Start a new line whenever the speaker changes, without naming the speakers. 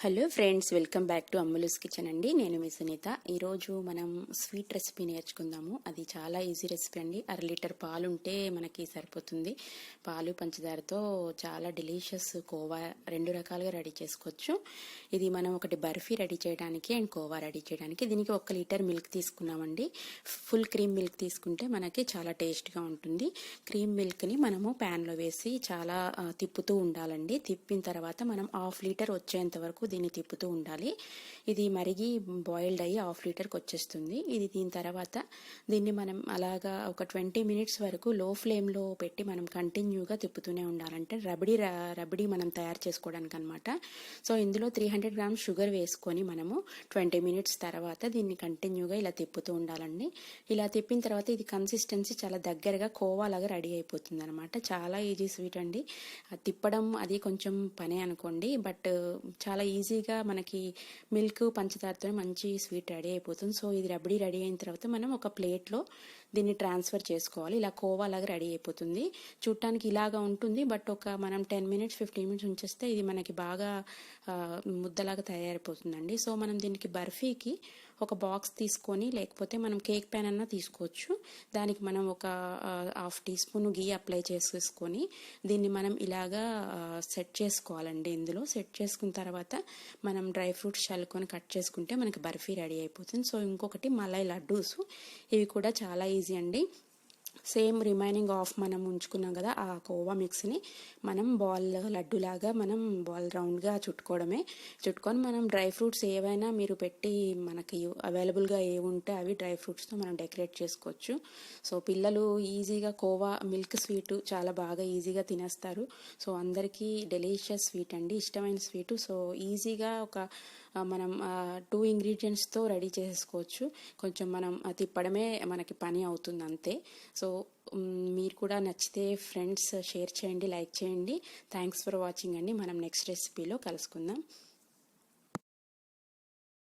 Hello friends, welcome back to Ammulu's kitchen అండి. నేను మీ సునీత. ఈరోజు మనం స్వీట్ రెసిపీ నేర్చుకుందాము. అది చాలా ఈజీ రెసిపీ అండి. 1/2 లీటర్ పాలు ఉంటే మనకి సరిపోతుంది. పాలు పంచదారతో చాలా డెలీషియస్ కోవా 2 రకాలుగా రెడీ చేసుకోవచ్చు. ఇది మనం ఒకటి బర్ఫీ రెడీ చేయడానికి అండ్ కోవా రెడీ చేయడానికి. దీనికి 1 లీటర్ మిల్క్ తీసుకున్నామండి. ఫుల్ క్రీమ్ మిల్క్ తీసుకుంటే మనకి చాలా టేస్ట్గా ఉంటుంది. క్రీమ్ మిల్క్ని మనము ప్యాన్లో వేసి చాలా తిప్పుతూ ఉండాలండి. తిప్పిన తర్వాత మనం 1/2 లీటర్ వచ్చేంత వరకు దీన్ని తిప్పుతూ ఉండాలి. ఇది మరిగి బాయిల్డ్ అయ్యి 1/2 లీటర్కి వచ్చేస్తుంది. ఇది దీని తర్వాత దీన్ని మనం అలాగా ఒక 20 మినిట్స్ వరకు లో ఫ్లేమ్లో పెట్టి మనం కంటిన్యూగా తిప్పుతూనే ఉండాలంటే రబడీ మనం తయారు చేసుకోవడానికి అనమాట. సో ఇందులో 300 గ్రామ్స్ షుగర్ వేసుకొని మనము 20 మినిట్స్ తర్వాత దీన్ని కంటిన్యూగా ఇలా తిప్పుతూ ఉండాలండి. ఇలా తిప్పిన తర్వాత ఇది కన్సిస్టెన్సీ చాలా దగ్గరగా కోవా లాగా రెడీ అయిపోతుంది అనమాట. చాలా ఈజీ స్వీట్ అండి. తిప్పడం అది కొంచెం పనే అనుకోండి, బట్ చాలా ఈజీగా మనకి మిల్క్ పంచదారతో మంచి స్వీట్ రెడీ అయిపోతుంది. సో ఇది రబడీ రెడీ అయిన తర్వాత మనం ఒక ప్లేట్లో దీన్ని ట్రాన్స్ఫర్ చేసుకోవాలి. ఇలా కోవా లాగా రెడీ అయిపోతుంది. చూడటానికి ఇలాగా ఉంటుంది, బట్ మనం 10 మినిట్స్ 15 మినిట్స్ ఉంచేస్తే ఇది మనకి బాగా ముద్దలాగా తయారైపోతుందండి. సో మనం దీనికి బర్ఫీకి ఒక బాక్స్ తీసుకొని, లేకపోతే మనం కేక్ ప్యాన్ అన్నా తీసుకోవచ్చు. దానికి మనం ఒక 1/2 టీ స్పూన్ గీ అప్లై చేసేసుకొని దీన్ని మనం ఇలాగా సెట్ చేసుకోవాలండి. ఇందులో సెట్ చేసుకున్న తర్వాత మనం డ్రై ఫ్రూట్స్ చల్లుకొని కట్ చేసుకుంటే మనకి బర్ఫీ రెడీ అయిపోతుంది. సో ఇంకొకటి మలై లడ్డూస్, ఇవి కూడా చాలా ఈజీ అండి. సేమ్ రిమైనింగ్ ఆఫ్ మనం ఉంచుకున్నాం కదా, ఆ కోవా మిక్స్ని మనం బాల్ లడ్డూలాగా మనం బాల్ రౌండ్గా చుట్టుకొని మనం డ్రై ఫ్రూట్స్ ఏవైనా మీరు పెట్టి మనకి అవైలబుల్గా ఏవి ఉంటే అవి డ్రై ఫ్రూట్స్తో మనం డెకరేట్ చేసుకోవచ్చు. సో పిల్లలు ఈజీగా కోవా మిల్క్ స్వీటు చాలా బాగా ఈజీగా తినేస్తారు. సో అందరికీ డెలీషియస్ స్వీట్ అండి, ఇష్టమైన స్వీటు. సో ఈజీగా మనం 2 ఇంగ్రీడియంట్స్తో రెడీ చేసుకోవచ్చు. కొంచెం మనం తిప్పడమే మనకి పని అవుతుంది అంతే. సో మీరు కూడా నచ్చితే ఫ్రెండ్స్ షేర్ చేయండి, లైక్ చేయండి. థ్యాంక్స్ ఫర్ వాచింగ్ అండి. మనం నెక్స్ట్ రెసిపీలో కలుసుకుందాం.